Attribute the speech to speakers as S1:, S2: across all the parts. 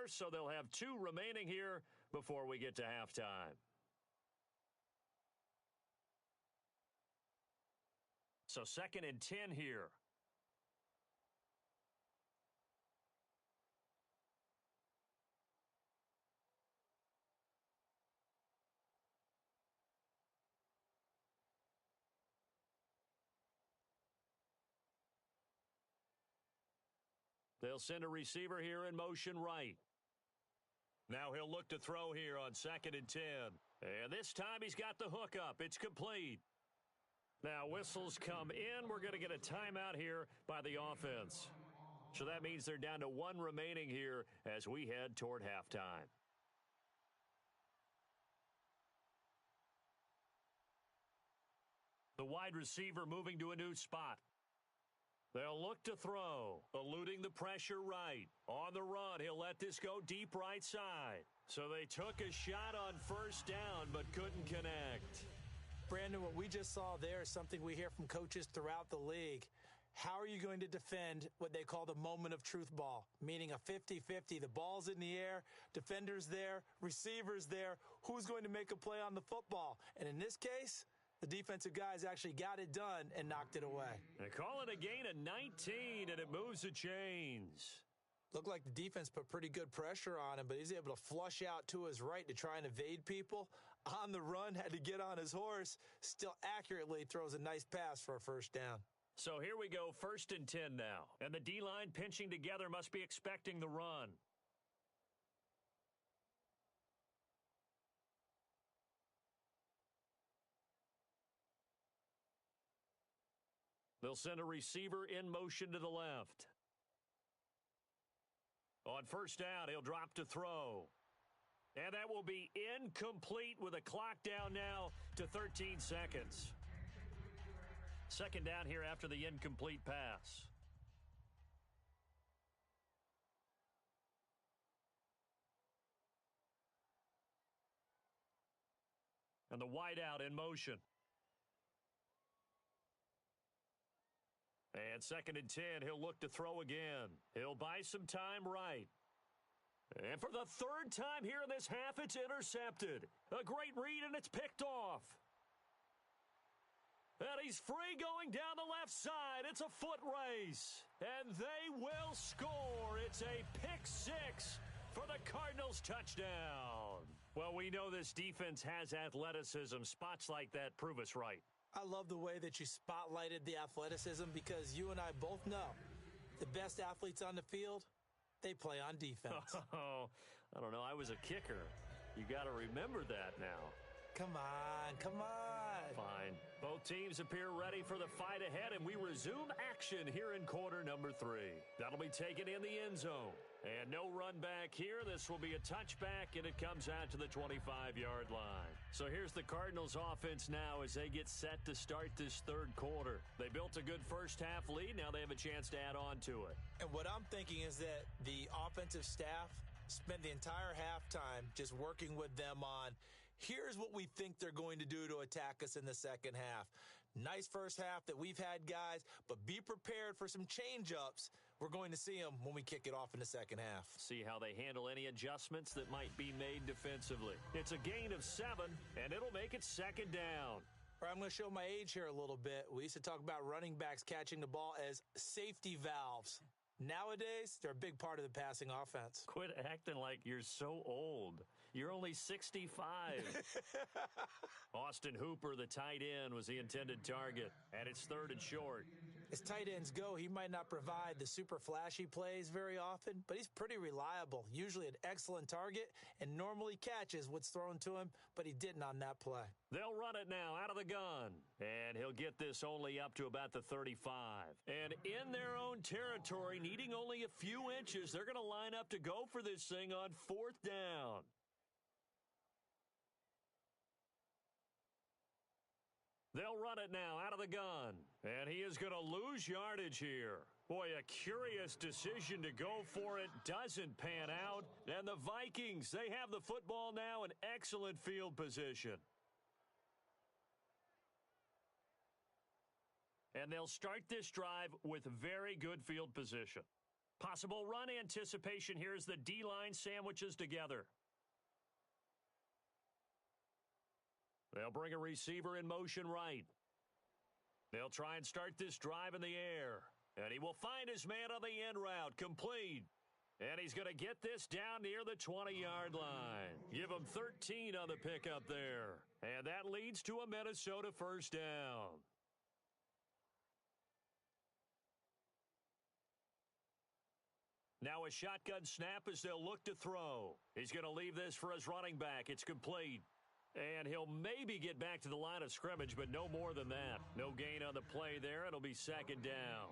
S1: first, so they'll have 2 remaining here before we get to halftime. So 2nd and 10 here. They'll send a receiver here in motion right. Now he'll look to throw here on 2nd and 10. And this time he's got the hook up. It's complete. Now whistles come in. We're going to get a timeout here by the offense. So that means they're down to 1 remaining here as we head toward halftime. The wide receiver moving to a new spot. They'll look to throw, eluding the pressure right. On the run, he'll let this go deep right side. So they took a shot on 1st down, but couldn't connect.
S2: Brandon, what we just saw there is something we hear from coaches throughout the league. How are you going to defend what they call the moment of truth ball, meaning a 50-50? The ball's in the air, defenders there, receivers there. Who's going to make a play on the football? And in this case, the defensive guys actually got it done and knocked it away.
S1: They call it a gain of 19, and it moves the chains.
S2: Looked like the defense put pretty good pressure on him, but he's able to flush out to his right to try and evade people. On the run, had to get on his horse. Still accurately throws a nice pass for a 1st down.
S1: So here we go, 1st and 10 now. And the D-line pinching together must be expecting the run. They'll send a receiver in motion to the left. On 1st down, he'll drop to throw. And that will be incomplete with a clock down now to 13 seconds. 2nd down here after the incomplete pass. And the wide out in motion. And 2nd and 10, he'll look to throw again. He'll buy some time right. And for the 3rd time here in this half, it's intercepted. A great read, and it's picked off. And he's free going down the left side. It's a foot race. And they will score. It's a pick 6 for the Cardinals touchdown. Well, we know this defense has athleticism. Spots like that prove us right.
S2: I love the way that you spotlighted the athleticism because you and I both know the best athletes on the field, they play on defense.
S1: Oh, I don't know. I was a kicker. You got to remember that now.
S2: Come on, come on.
S1: Fine. Both teams appear ready for the fight ahead, and we resume action here in quarter number 3. That'll be taken in the end zone. And no run back here. This will be a touchback, and it comes out to the 25-yard line. So here's the Cardinals offense now as they get set to start this 3rd quarter. They built a good first-half lead. Now they have a chance to add on to it.
S2: And what I'm thinking is that the offensive staff spent the entire halftime just working with them on, here's what we think they're going to do to attack us in the 2nd half. Nice first half that we've had, guys, but be prepared for some change-ups. We're going to see them when we kick it off in the 2nd half.
S1: See how they handle any adjustments that might be made defensively. It's a gain of 7, and it'll make it 2nd down.
S2: All right, I'm going to show my age here a little bit. We used to talk about running backs catching the ball as safety valves. Nowadays, they're a big part of the passing offense.
S1: Quit acting like you're so old. You're only 65. Austin Hooper, the tight end, was the intended target, and it's 3rd and short.
S2: As tight ends go, he might not provide the super flashy plays very often, but he's pretty reliable, usually an excellent target, and normally catches what's thrown to him, but he didn't on that play.
S1: They'll run it now out of the gun, and he'll get this only up to about the 35. And in their own territory, needing only a few inches, they're going to line up to go for this thing on 4th down. They'll run it now out of the gun, and he is going to lose yardage here. Boy, a curious decision to go for it. Doesn't pan out. And the Vikings, they have the football now in excellent field position. And they'll start this drive with very good field position. Possible run anticipation here as the D-line sandwiches together. They'll bring a receiver in motion right. They'll try and start this drive in the air. And he will find his man on the end route, complete. And he's going to get this down near the 20-yard line. Give him 13 on the pickup there. And that leads to a Minnesota first down. Now a shotgun snap as they'll look to throw. He's going to leave this for his running back. It's complete. And he'll maybe get back to the line of scrimmage, but no more than that. No gain on the play there. It'll be second down.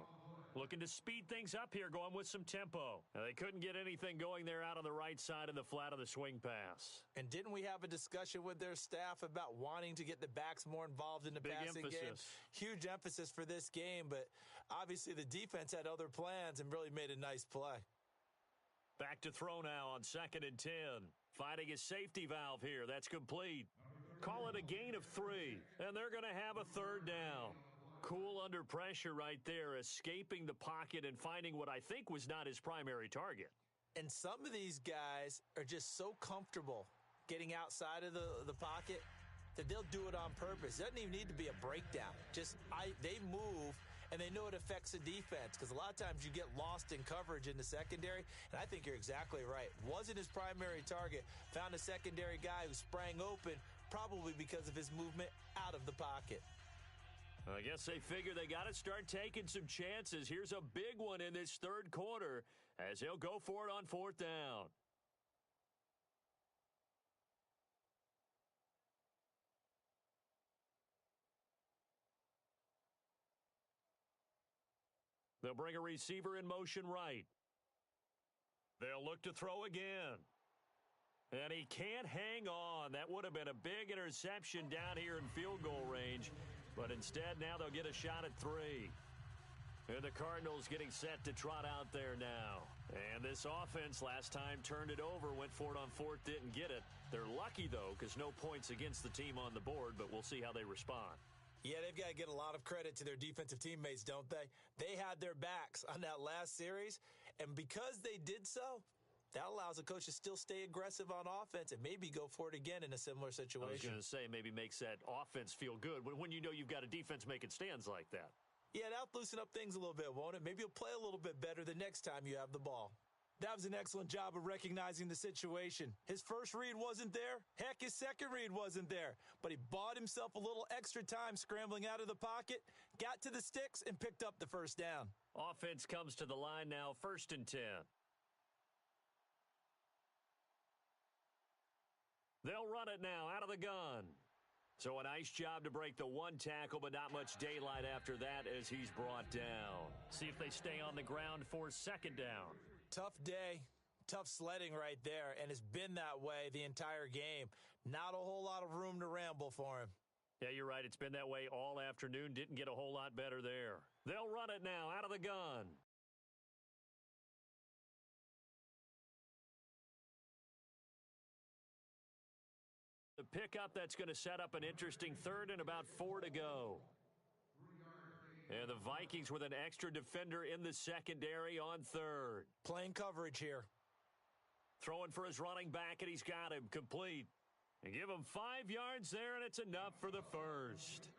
S1: Looking to speed things up here, going with some tempo. Now, they couldn't get anything going there out on the right side of the flat of the swing pass.
S2: And didn't we have a discussion with their staff about wanting to get the backs more involved in the passing game? Huge emphasis for this game, but obviously the defense had other plans and really made a nice play.
S1: Back to throw now on 2nd and 10. Finding his safety valve here. That's complete. Call it a gain of 3, and they're going to have a third down. Cool under pressure right there, escaping the pocket and finding what I think was not his primary target.
S2: And some of these guys are just so comfortable getting outside of the pocket that they'll do it on purpose. It doesn't even need to be a breakdown. They move, and they know it affects the defense because a lot of times you get lost in coverage in the secondary, and I think you're exactly right. Wasn't his primary target. Found a secondary guy who sprang open, probably because of his movement out of the pocket.
S1: I guess they figure they got to start taking some chances. Here's a big one in this third quarter as he'll go for it on 4th down. They'll bring a receiver in motion right. They'll look to throw again. And he can't hang on. That would have been a big interception down here in field goal range. But instead, now they'll get a shot at 3. And the Cardinals getting set to trot out there now. And this offense last time turned it over, went for it on 4th, didn't get it. They're lucky, though, because no points against the team on the board, but we'll see how they respond.
S2: Yeah, they've got to get a lot of credit to their defensive teammates, don't they? They had their backs on that last series, and because they did so, that allows a coach to still stay aggressive on offense and maybe go for it again in a similar situation.
S1: I was going to say, maybe makes that offense feel good when you know you've got a defense making stands like that.
S2: Yeah, that'll loosen up things a little bit, won't it? Maybe you'll play a little bit better the next time you have the ball. That was an excellent job of recognizing the situation. His first read wasn't there. Heck, his second read wasn't there. But he bought himself a little extra time scrambling out of the pocket, got to the sticks, and picked up the first down.
S1: Offense comes to the line now, 1st and 10. They'll run it now out of the gun. So a nice job to break the one tackle, but not much daylight after that as he's brought down. See if they stay on the ground for 2nd down.
S2: Tough day, tough sledding right there, and it's been that way the entire game. Not a whole lot of room to ramble for him.
S1: Yeah, you're right. It's been that way all afternoon. Didn't get a whole lot better there. They'll run it now out of the gun. The pickup that's going to set up an interesting 3rd and about 4 to go. And the Vikings with an extra defender in the secondary on 3rd.
S2: Playing coverage here.
S1: Throwing for his running back, and he's got him complete. And give him 5 yards there, and it's enough for the first.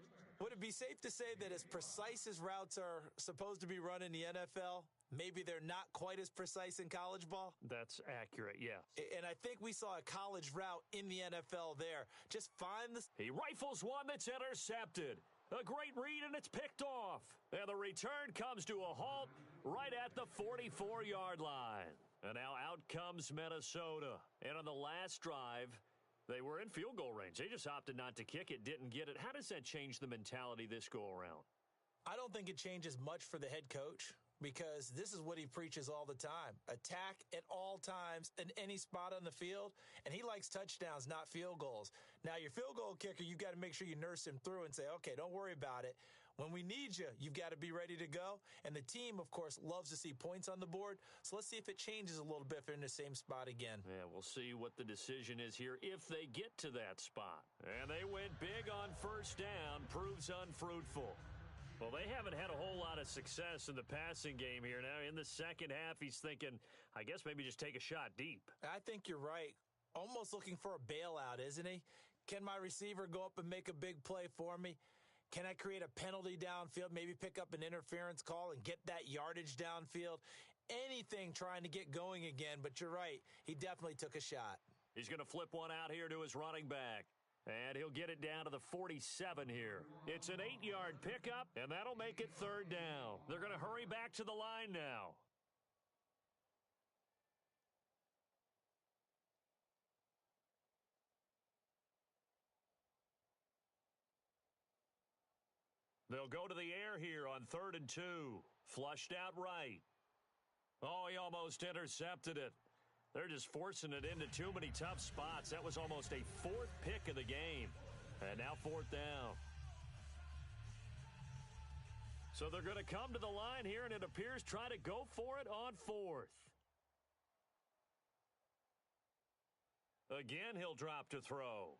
S2: Would it be safe to say that as precise as routes are supposed to be run in the NFL, maybe they're not quite as precise in college ball?
S1: That's accurate, yes.
S2: And I think we saw a college route in the NFL there. Just find the...
S1: He rifles one that's intercepted. A great read, and it's picked off. And the return comes to a halt right at the 44-yard line. And now out comes Minnesota. And on the last drive, they were in field goal range. They just opted not to kick it, didn't get it. How does that change the mentality this go-around?
S2: I don't think it changes much for the head coach, because this is what he preaches all the time. Attack at all times in any spot on the field, and he likes touchdowns, not field goals. Now, your field goal kicker, you've got to make sure you nurse him through and say, okay, don't worry about it. When we need you, you've got to be ready to go. And the team, of course, loves to see points on the board. So let's see if it changes a little bit if they're in the same spot again.
S1: Yeah, we'll see what the decision is here if they get to that spot. And they went big on 1st down, proves unfruitful. Well, they haven't had a whole lot of success in the passing game here. Now, in the second half, he's thinking, I guess maybe just take a shot deep.
S2: I think you're right. Almost looking for a bailout, isn't he? Can my receiver go up and make a big play for me? Can I create a penalty downfield, maybe pick up an interference call and get that yardage downfield? Anything trying to get going again, but you're right. He definitely took a shot.
S1: He's going to flip one out here to his running back. And he'll get it down to the 47 here. It's an 8-yard pickup, and that'll make it third down. They're going to hurry back to the line now. They'll go to the air here on 3rd and 2. Flushed out right. Oh, he almost intercepted it. They're just forcing it into too many tough spots. That was almost a 4th pick of the game. And now 4th down. So they're going to come to the line here, and it appears try to go for it on 4th. Again, he'll drop to throw.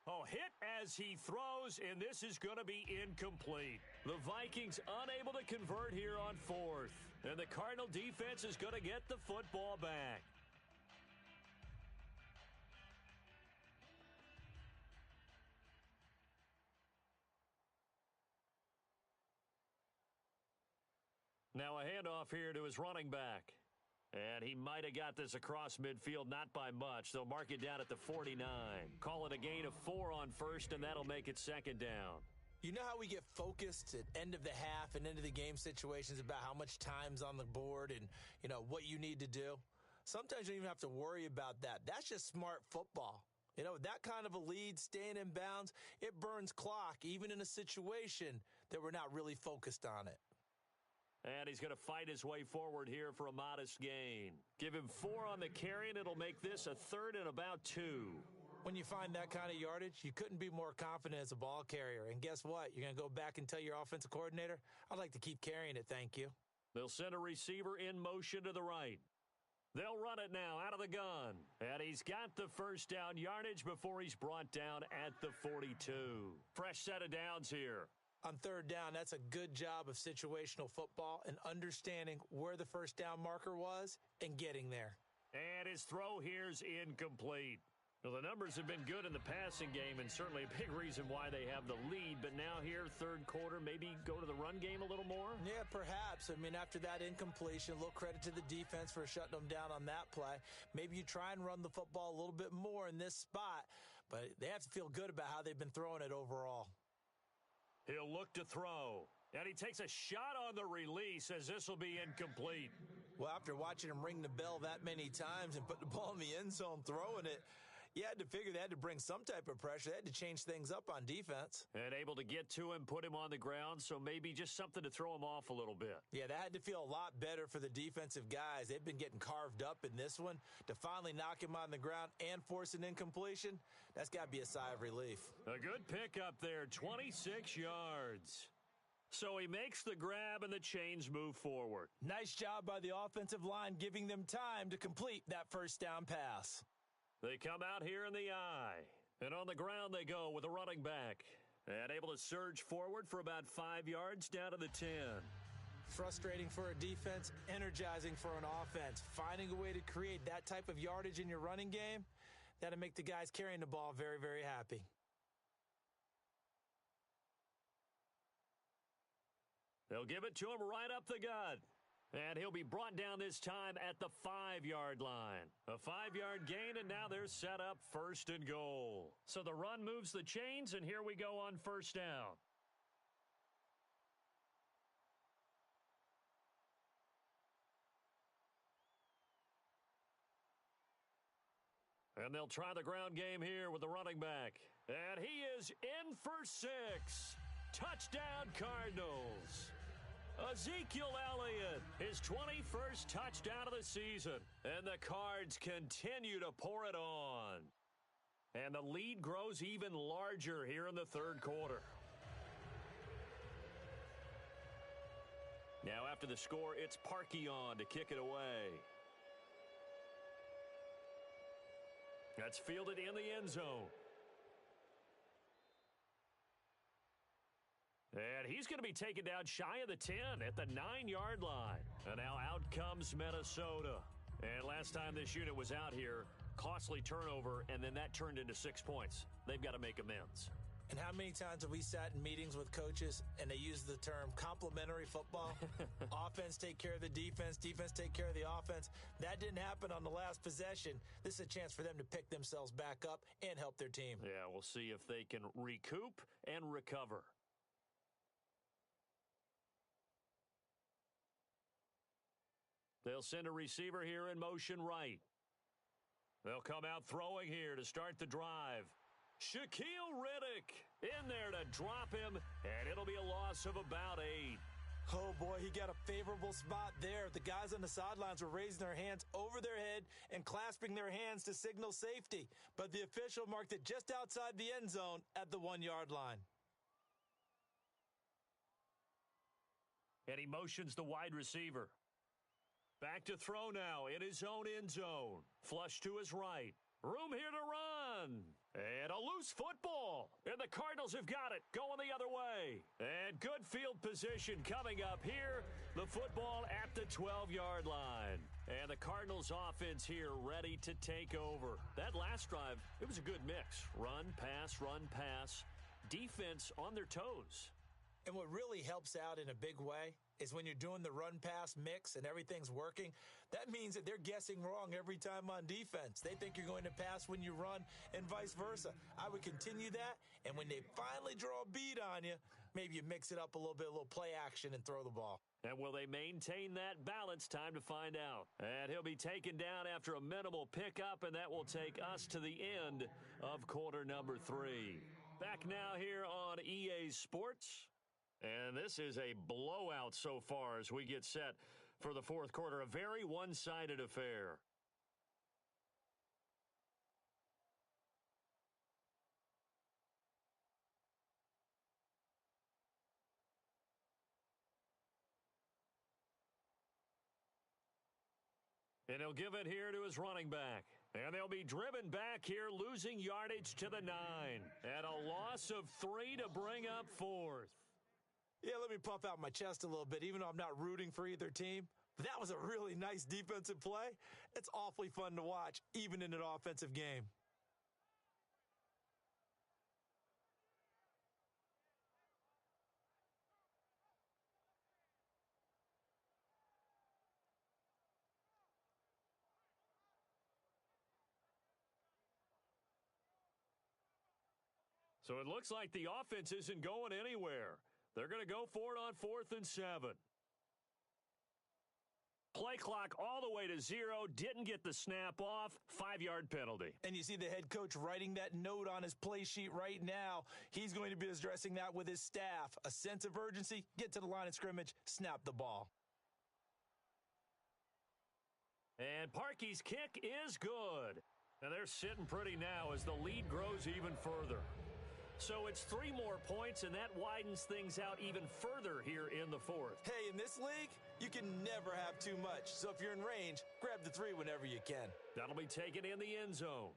S1: Oh, hit as he throws, and this is going to be incomplete. The Vikings unable to convert here on 4th. And the Cardinal defense is going to get the football back. Now a handoff here to his running back. And he might have got this across midfield, not by much. They'll mark it down at the 49. Call it a gain of 4 on 1st, and that'll make it 2nd down.
S2: You know how we get focused at end of the half and end of the game situations about how much time's on the board and, what you need to do? Sometimes you don't even have to worry about that. That's just smart football. That kind of a lead, staying in bounds, it burns clock, even in a situation that we're not really focused on it.
S1: And he's going to fight his way forward here for a modest gain. Give him 4 on the carry, and it'll make this a 3rd and about 2.
S2: When you find that kind of yardage, you couldn't be more confident as a ball carrier. And guess what? You're going to go back and tell your offensive coordinator, I'd like to keep carrying it, thank you.
S1: They'll send a receiver in motion to the right. They'll run it now out of the gun. And he's got the first down yardage before he's brought down at the 42. Fresh set of downs here.
S2: On 3rd down, that's a good job of situational football and understanding where the first down marker was and getting there.
S1: And his throw here's incomplete. Well, the numbers have been good in the passing game and certainly a big reason why they have the lead. But now here, 3rd quarter, maybe go to the run game a little more?
S2: Yeah, perhaps. After that incompletion, a little credit to the defense for shutting them down on that play. Maybe you try and run the football a little bit more in this spot, but they have to feel good about how they've been throwing it overall.
S1: He'll look to throw. And he takes a shot on the release as this will be incomplete.
S2: Well, after watching him ring the bell that many times and put the ball in the end zone throwing it, you had to figure they had to bring some type of pressure. They had to change things up on defense.
S1: And able to get to him, put him on the ground, so maybe just something to throw him off a little bit.
S2: Yeah, that had to feel a lot better for the defensive guys. They've been getting carved up in this one. To finally knock him on the ground and force an incompletion, that's got to be a sigh of relief.
S1: A good pickup there, 26 yards. So he makes the grab and the chains move forward.
S2: Nice job by the offensive line giving them time to complete that first down pass.
S1: They come out here in the eye. And on the ground they go with a running back. And able to surge forward for about 5 yards down to the 10.
S2: Frustrating for a defense, energizing for an offense. Finding a way to create that type of yardage in your running game, that'll make the guys carrying the ball very, very happy.
S1: They'll give it to him right up the gut. And he'll be brought down this time at the 5-yard line. A 5-yard gain, and now they're set up 1st and goal. So the run moves the chains, and here we go on 1st down. And they'll try the ground game here with the running back. And he is in for 6. Touchdown, Cardinals. Ezekiel Elliott, his 21st touchdown of the season. And the Cards continue to pour it on. And the lead grows even larger here in the 3rd quarter. Now after the score, it's Parkeon to kick it away. That's fielded in the end zone. And he's going to be taken down shy of the 10 at the 9-yard line. And now out comes Minnesota. And last time this unit was out here, costly turnover, and then that turned into 6 points. They've got to make amends.
S2: And how many times have we sat in meetings with coaches and they use the term complementary football? Offense take care of the defense, defense take care of the offense. That didn't happen on the last possession. This is a chance for them to pick themselves back up and help their team.
S1: Yeah, we'll see if they can recoup and recover. They'll send a receiver here in motion right. They'll come out throwing here to start the drive. Shaquille Riddick in there to drop him, and it'll be a loss of about 8.
S2: Oh, boy, he got a favorable spot there. The guys on the sidelines were raising their hands over their head and clasping their hands to signal safety. But the official marked it just outside the end zone at the 1-yard line.
S1: And he motions the wide receiver. Back to throw now in his own end zone. Flush to his right. Room here to run. And a loose football. And the Cardinals have got it going the other way. And good field position coming up here. The football at the 12-yard line. And the Cardinals offense here ready to take over. That last drive, it was a good mix. Run, pass, defense on their toes.
S2: And what really helps out in a big way is when you're doing the run-pass mix and everything's working, that means that they're guessing wrong every time on defense. They think you're going to pass when you run and vice versa. I would continue that, and when they finally draw a bead on you, maybe you mix it up a little bit, a little play action, and throw the ball.
S1: And will they maintain that balance? Time to find out. And he'll be taken down after a minimal pickup, and that will take us to the end of quarter number 3. Back now here on EA Sports. And this is a blowout so far as we get set for the fourth quarter. A very one-sided affair. And he'll give it here to his running back. And they'll be driven back here, losing yardage to the 9. And a loss of 3 to bring up fourth.
S2: Yeah, let me puff out my chest a little bit, even though I'm not rooting for either team. But that was a really nice defensive play. It's awfully fun to watch, even in an offensive game.
S1: So it looks like the offense isn't going anywhere. They're going to go for it on 4th and 7. Play clock all the way to 0. Didn't get the snap off. 5-yard penalty.
S2: And you see the head coach writing that note on his play sheet right now. He's going to be addressing that with his staff. A sense of urgency, get to the line of scrimmage, snap the ball.
S1: And Parkey's kick is good. And they're sitting pretty now as the lead grows even further. So it's 3 more points, and that widens things out even further here in the fourth.
S2: Hey, in this league, you can never have too much. So if you're in range, grab the 3 whenever you can.
S1: That'll be taken in the end zone.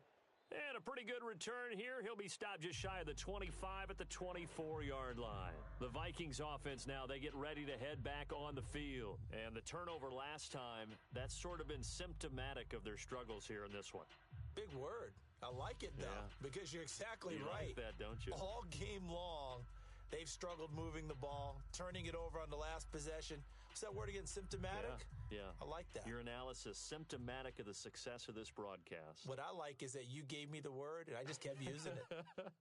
S1: And a pretty good return here. He'll be stopped just shy of the 25 at the 24-yard line. The Vikings offense now, they get ready to head back on the field. And the turnover last time, that's sort of been symptomatic of their struggles here in this one.
S2: Big word. I like it, though, because you're exactly right.
S1: You like that, don't you?
S2: All game long, they've struggled moving the ball, turning it over on the last possession. What's that word again, symptomatic?
S1: Yeah.
S2: I like that.
S1: Your analysis, symptomatic of the success of this broadcast.
S2: What I like is that you gave me the word, and I just kept using it.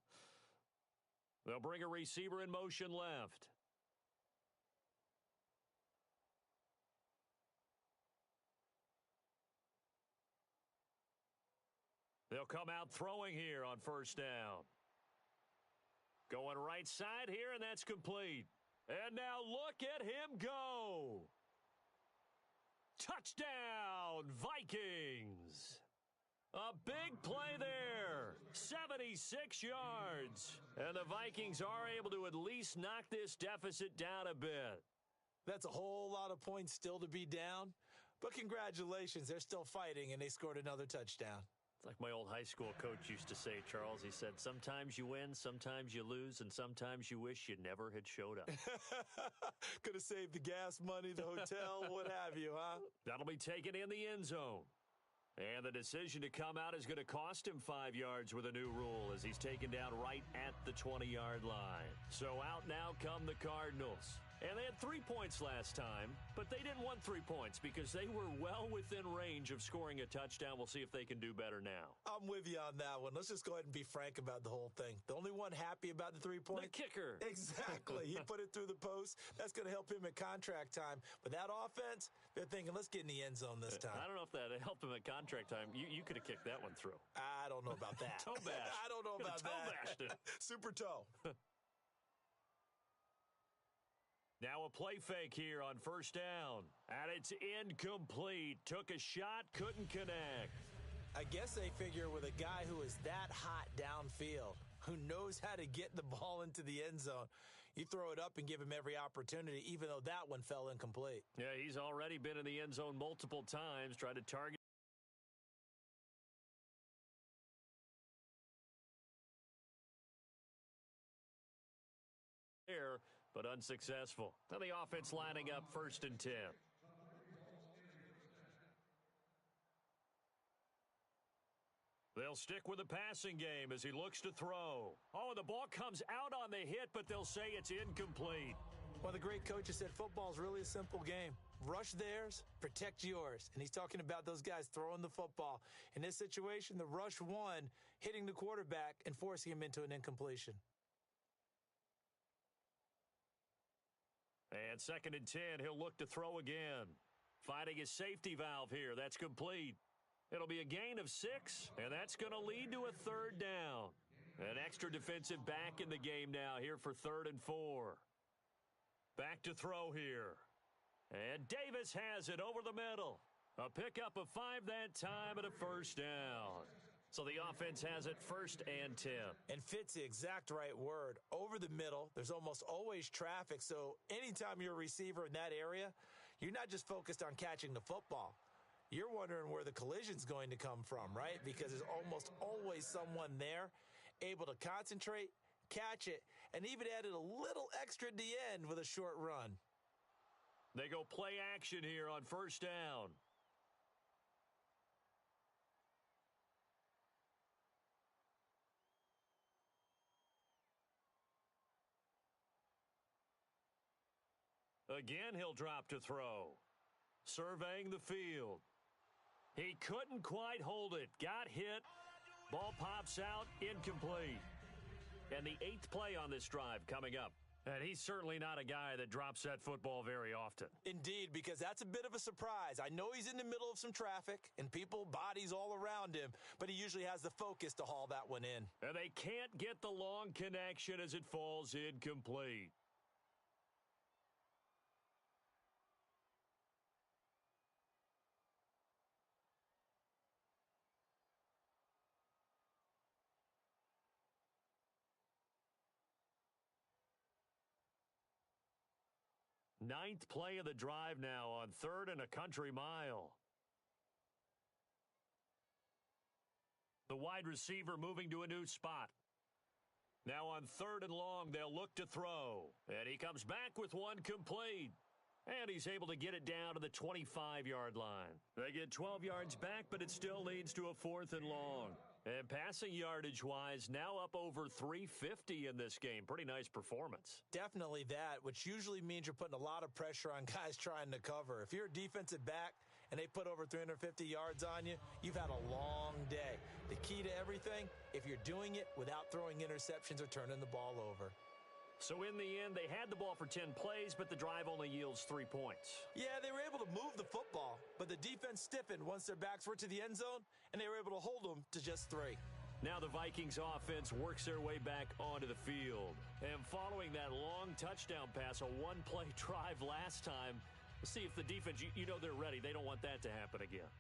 S1: They'll bring a receiver in motion left. They'll come out throwing here on first down. Going right side here, and that's complete. And now look at him go. Touchdown, Vikings. A big play there. 76 yards. And the Vikings are able to at least knock this deficit down a bit.
S2: That's a whole lot of points still to be down. But congratulations, they're still fighting, and they scored another touchdown.
S1: It's like my old high school coach used to say, Charles. He said, sometimes you win, sometimes you lose, and sometimes you wish you never had showed up.
S2: Could have saved the gas money, the hotel, what have you, huh?
S1: That'll be taken in the end zone. And the decision to come out is going to cost him 5 yards with a new rule as he's taken down right at the 20-yard line. So out now come the Cardinals. And they had 3 points last time, but they didn't want 3 points because they were well within range of scoring a touchdown. We'll see if they can do better now.
S2: I'm with you on that one. Let's just go ahead and be frank about the whole thing. The only one happy about the 3 points?
S1: The kicker.
S2: Exactly. He put it through the post. That's going to help him at contract time. But that offense, they're thinking, let's get in the end zone this time.
S1: I don't know if that helped him at contract time. You could have kicked that one through.
S2: I don't know about that.
S1: Toe bash.
S2: I don't know about
S1: toe
S2: that.
S1: Bashed it.
S2: Super toe.
S1: Now a play fake here on first down. And it's incomplete. Took a shot, couldn't connect.
S2: I guess they figure with a guy who is that hot downfield, who knows how to get the ball into the end zone, you throw it up and give him every opportunity, even though that one fell incomplete.
S1: Yeah, he's already been in the end zone multiple times, tried to target. But unsuccessful. Now the offense lining up 1st and 10. They'll stick with the passing game as he looks to throw. Oh, the ball comes out on the hit, but they'll say it's incomplete.
S2: One of the great coaches said football is really a simple game. Rush theirs, protect yours. And he's talking about those guys throwing the football. In this situation, the rush won, hitting the quarterback and forcing him into an incompletion.
S1: And 2nd and 10, he'll look to throw again. Finding his safety valve here. That's complete. It'll be a gain of 6, and that's going to lead to a 3rd down. An extra defensive back in the game now here for 3rd and 4. Back to throw here. And Davis has it over the middle. A pickup of 5 that time and a 1st down. So the offense has it 1st and 10.
S2: And fits the exact right word. Over the middle, there's almost always traffic. So anytime you're a receiver in that area, you're not just focused on catching the football. You're wondering where the collision's going to come from, right? Because there's almost always someone there able to concentrate, catch it, and even added a little extra at the end with a short run.
S1: They go play action here on 1st down. Again, he'll drop to throw. Surveying the field. He couldn't quite hold it. Got hit. Ball pops out. Incomplete. And the 8th play on this drive coming up. And he's certainly not a guy that drops that football very often.
S2: Indeed, because that's a bit of a surprise. I know he's in the middle of some traffic and people, bodies all around him, but he usually has the focus to haul that one in.
S1: And they can't get the long connection as it falls incomplete. Ninth play of the drive now on 3rd and a country mile. The wide receiver moving to a new spot. Now on 3rd and long, they'll look to throw. And he comes back with one complete. And he's able to get it down to the 25-yard line. They get 12 yards back, but it still leads to a 4th and long. And passing yardage-wise, now up over 350 in this game. Pretty nice performance.
S2: Definitely that, which usually means you're putting a lot of pressure on guys trying to cover. If you're a defensive back and they put over 350 yards on you, you've had a long day. The key to everything, if you're doing it without throwing interceptions or turning the ball over.
S1: So in the end, they had the ball for 10 plays, but the drive only yields 3 points.
S2: Yeah, they were able to move the football, but the defense stiffened once their backs were to the end zone, and they were able to hold them to just 3.
S1: Now the Vikings offense works their way back onto the field. And following that long touchdown pass, a one-play drive last time, let's see if the defense, you know they're ready. They don't want that to happen again.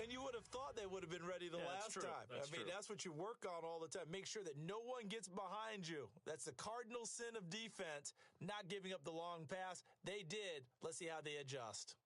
S2: And you would have thought they would have been ready the last time. That's what you work on all the time. Make sure that no one gets behind you. That's the cardinal sin of defense, not giving up the long pass. They did. Let's see how they adjust.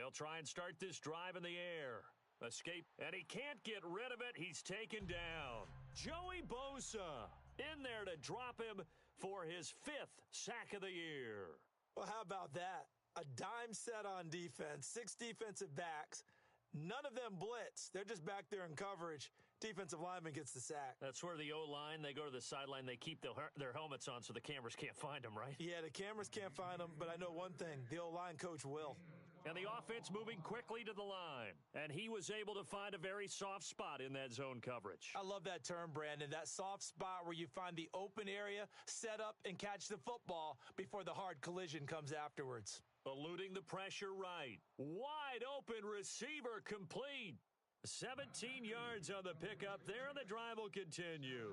S1: They'll try and start this drive in the air. Escape, and he can't get rid of it. He's taken down. Joey Bosa in there to drop him for his 5th sack of the year.
S2: Well, how about that? A dime set on defense, 6 defensive backs. None of them blitz. They're just back there in coverage. Defensive lineman gets the sack.
S1: That's where the O-line, they go to the sideline, they keep their helmets on so the cameras can't find them, right?
S2: Yeah, the cameras can't find them, but I know one thing. The O-line coach will.
S1: And the offense moving quickly to the line. And he was able to find a very soft spot in that zone coverage.
S2: I love that term, Brandon. That soft spot where you find the open area, set up, and catch the football before the hard collision comes afterwards.
S1: Eluding the pressure right. Wide open receiver complete. 17 yards on the pickup there, and the drive will continue.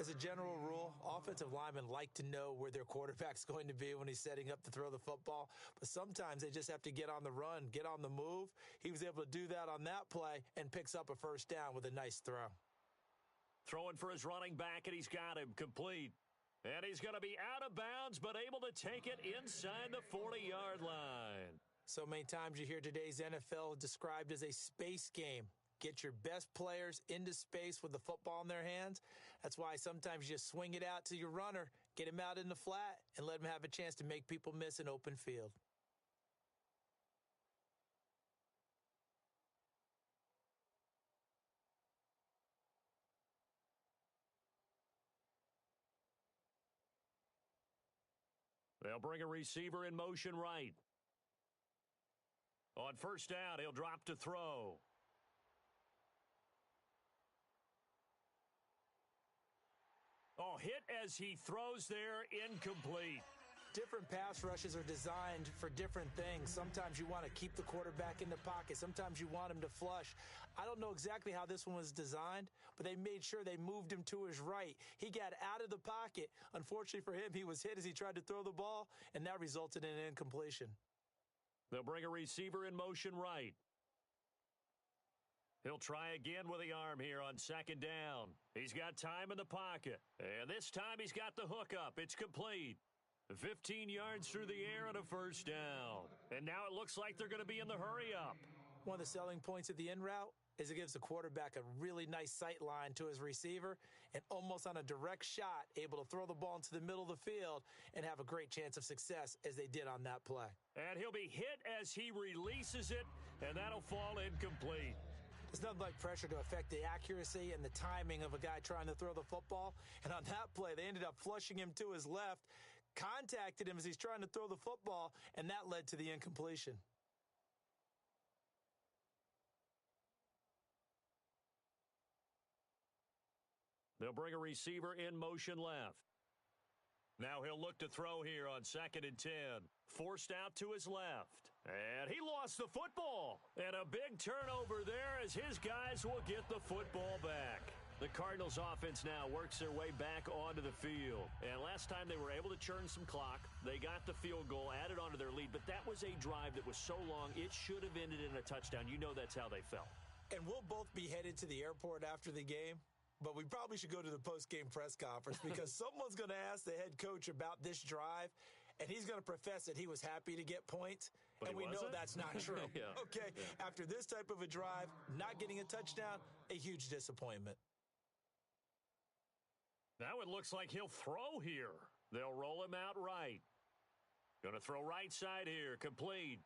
S2: As a general rule, offensive linemen like to know where their quarterback's going to be when he's setting up to throw the football. But sometimes they just have to get on the run, get on the move. He was able to do that on that play and picks up a first down with a nice throw.
S1: Throwing for his running back, and he's got him complete. And he's going to be out of bounds, but able to take it inside the 40-yard line.
S2: So many times you hear today's NFL described as a space game. Get your best players into space with the football in their hands. That's why sometimes you just swing it out to your runner, get him out in the flat, and let him have a chance to make people miss an open field.
S1: They'll bring a receiver in motion right. On first down, he'll drop to throw. Oh, hit as he throws there, incomplete.
S2: Different pass rushes are designed for different things. Sometimes you want to keep the quarterback in the pocket. Sometimes you want him to flush. I don't know exactly how this one was designed, but they made sure they moved him to his right. He got out of the pocket. Unfortunately for him, he was hit as he tried to throw the ball, and that resulted in an incompletion.
S1: They'll bring a receiver in motion right. He'll try again with the arm here on second down. He's got time in the pocket. And this time he's got the hook up. It's complete. 15 yards through the air and a first down. And now it looks like they're going to be in the hurry up.
S2: One of the selling points of the in route is it gives the quarterback a really nice sight line to his receiver and almost on a direct shot able to throw the ball into the middle of the field and have a great chance of success as they did on that play.
S1: And he'll be hit as he releases it, and that'll fall incomplete.
S2: There's nothing like pressure to affect the accuracy and the timing of a guy trying to throw the football. And on that play, they ended up flushing him to his left, contacted him as he's trying to throw the football, and that led to the incompletion.
S1: They'll bring a receiver in motion left. Now he'll look to throw here on 2nd and 10. Forced out to his left. And he lost the football. And a big turnover there as his guys will get the football back. The Cardinals offense now works their way back onto the field. And last time they were able to churn some clock. They got the field goal, added onto their lead. But that was a drive that was so long, it should have ended in a touchdown. You know that's how they felt.
S2: And we'll both be headed to the airport after the game. But we probably should go to the post-game press conference because someone's going to ask the head coach about this drive, and he's going to profess that he was happy to get points,
S1: but
S2: and we know that's not true.
S1: Yeah.
S2: Okay,
S1: yeah.
S2: After this type of a drive, not getting a touchdown, a huge disappointment.
S1: Now it looks like he'll throw here. They'll roll him out right. Going to throw right side here, complete.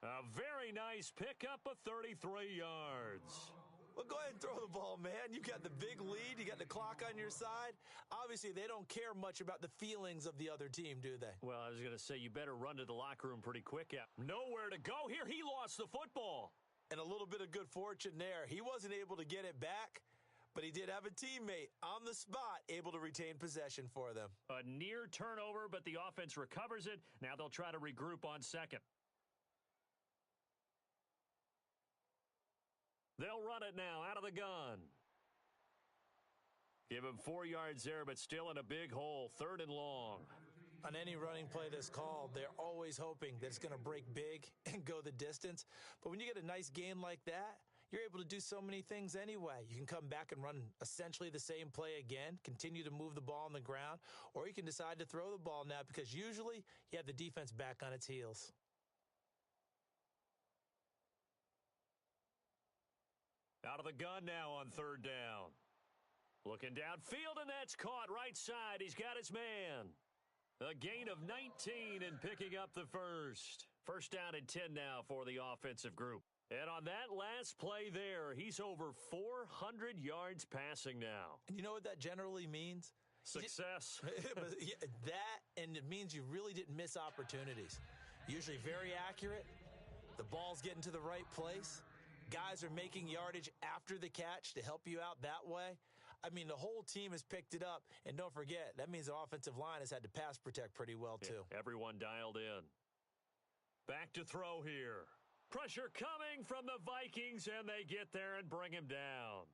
S1: A very nice pickup of 33 yards.
S2: Well, go ahead and throw the ball, man. You got the big lead. You got the clock on your side. Obviously, they don't care much about the feelings of the other team, do they?
S1: Well, I was going to say, you better run to the locker room pretty quick. Nowhere to go here. He lost the football.
S2: And a little bit of good fortune there. He wasn't able to get it back, but he did have a teammate on the spot able to retain possession for them.
S1: A near turnover, but the offense recovers it. Now they'll try to regroup on second. They'll run it now out of the gun. Give him 4 yards there, but still in a big hole, 3rd and long.
S2: On any running play that's called, they're always hoping that it's going to break big and go the distance. But when you get a nice gain like that, you're able to do so many things anyway. You can come back and run essentially the same play again, continue to move the ball on the ground, or you can decide to throw the ball now because usually you have the defense back on its heels.
S1: Out of the gun now on third down. Looking downfield, and that's caught right side. He's got his man. A gain of 19 and picking up the first. First down and 10 now for the offensive group. And on that last play there, he's over 400 yards passing now.
S2: And you know what that generally means?
S1: Success.
S2: That, and it means you really didn't miss opportunities. Usually very accurate. The ball's getting to the right place. Guys are making yardage after the catch to help you out that way. I mean, the whole team has picked it up. And don't forget, that means the offensive line has had to pass protect pretty well, too.
S1: Yeah, everyone dialed in. Back to throw here. Pressure coming from the Vikings, and they get there and bring him down.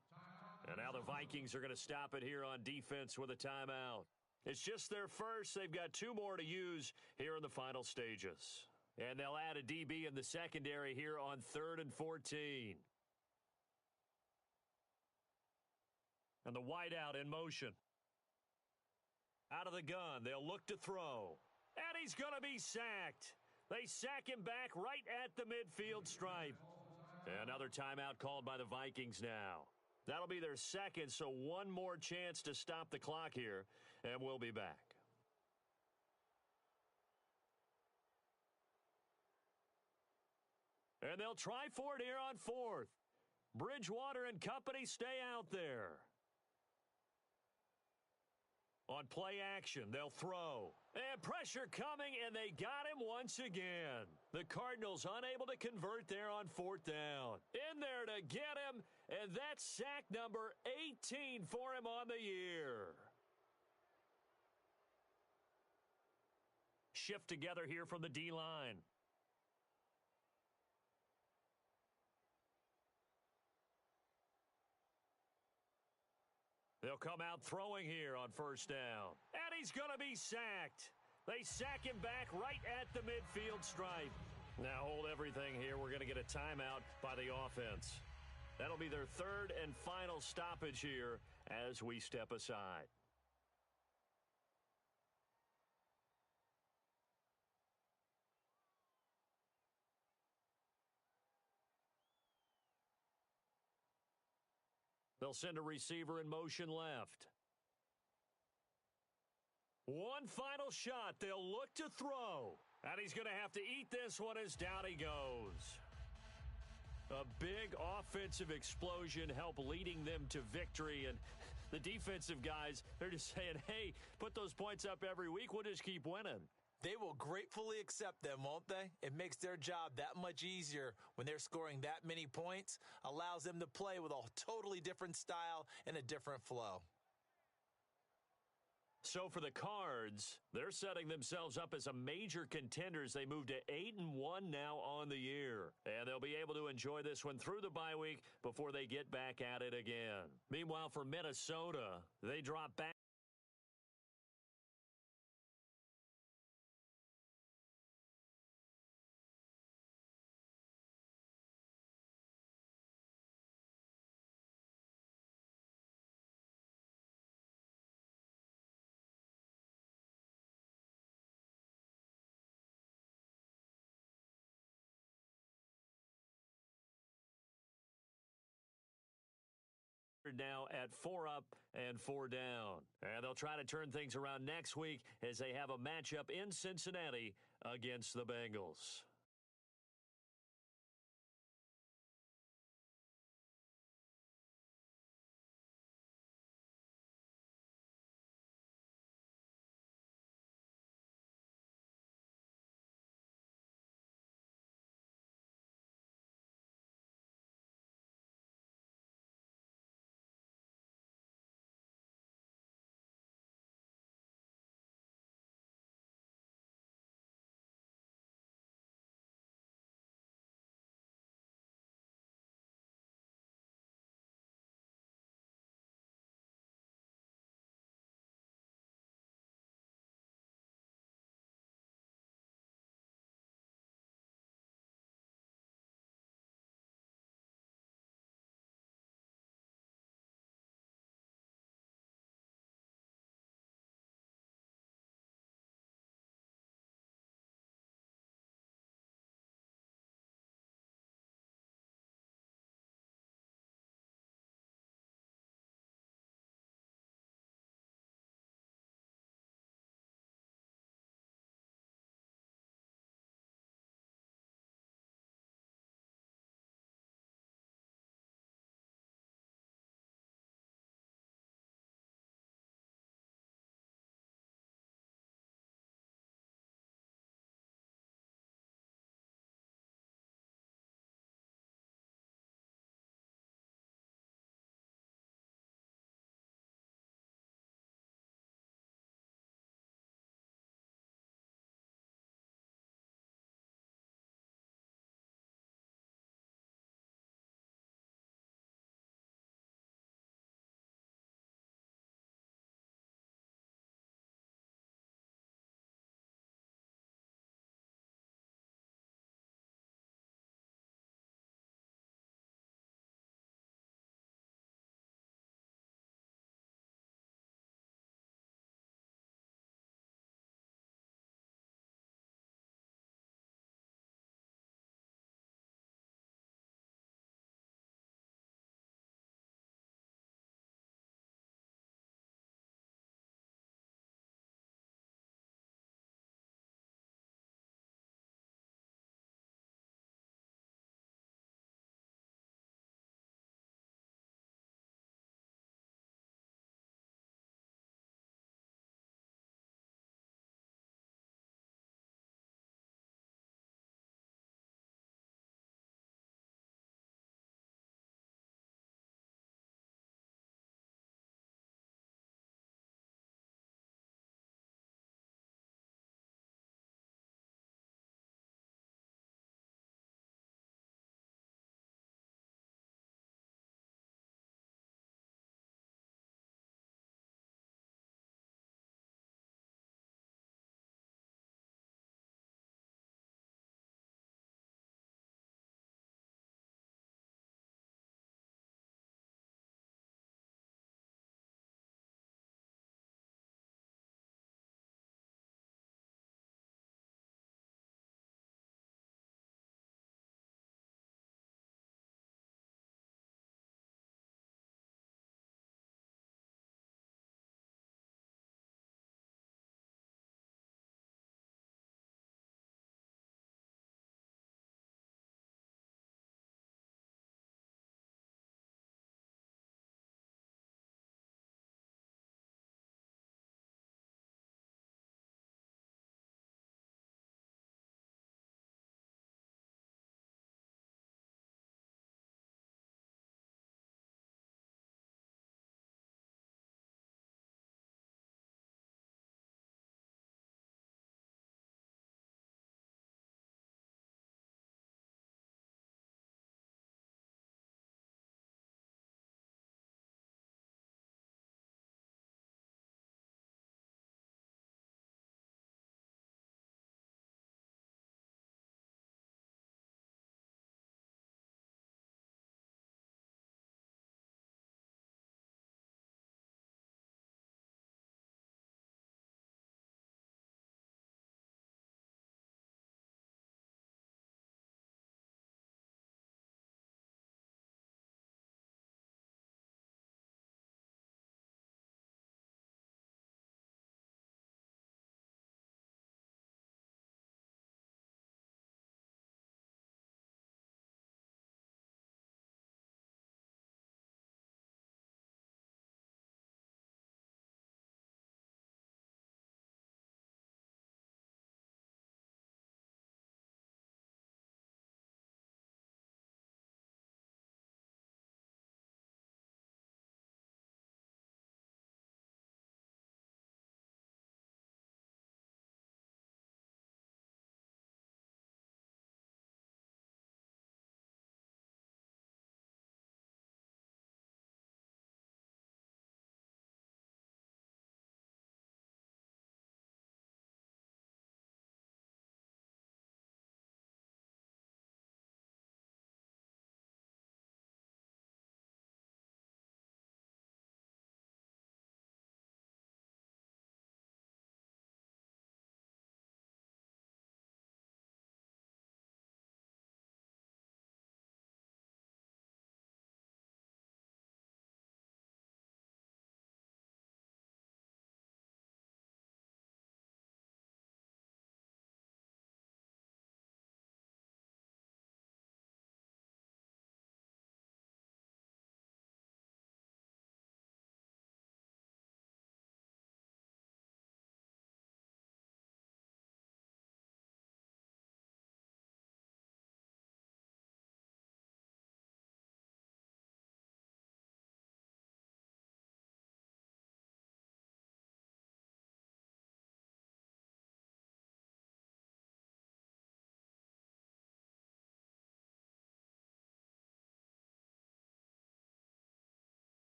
S1: And now the Vikings are going to stop it here on defense with a timeout. It's just their first. They've got two more to use here in the final stages. And they'll add a DB in the secondary here on 3rd and 14. And the wideout in motion. Out of the gun, they'll look to throw. And he's going to be sacked. They sack him back right at the midfield stripe. Another timeout called by the Vikings now. That'll be their second, so one more chance to stop the clock here, and we'll be back. And they'll try for it here on 4th. Bridgewater and company stay out there. On play action, they'll throw. And pressure coming, and they got him once again. The Cardinals unable to convert there on 4th down. In there to get him, and that's sack number 18 for him on the year. Shift together here from the D-line. They'll come out throwing here on 1st down. And he's going to be sacked. They sack him back right at the midfield stripe. Now hold everything here. We're going to get a timeout by the offense. That'll be their 3rd and final stoppage here as we step aside. They'll send a receiver in motion left. One final shot. They'll look to throw. And he's going to have to eat this one as down he goes. A big offensive explosion helped leading them to victory. And the defensive guys, they're just saying, hey, put those points up every week. We'll just keep winning.
S2: They will gratefully accept them, won't they? It makes their job that much easier when they're scoring that many points, allows them to play with a totally different style and a different flow.
S1: So for the Cards, they're setting themselves up as a major contender as they move to 8-1 now on the year. And they'll be able to enjoy this one through the bye week before they get back at it again. Meanwhile, for Minnesota, they drop back now at 4 up and 4 down. And they'll try to turn things around next week as they have a matchup in Cincinnati against the Bengals.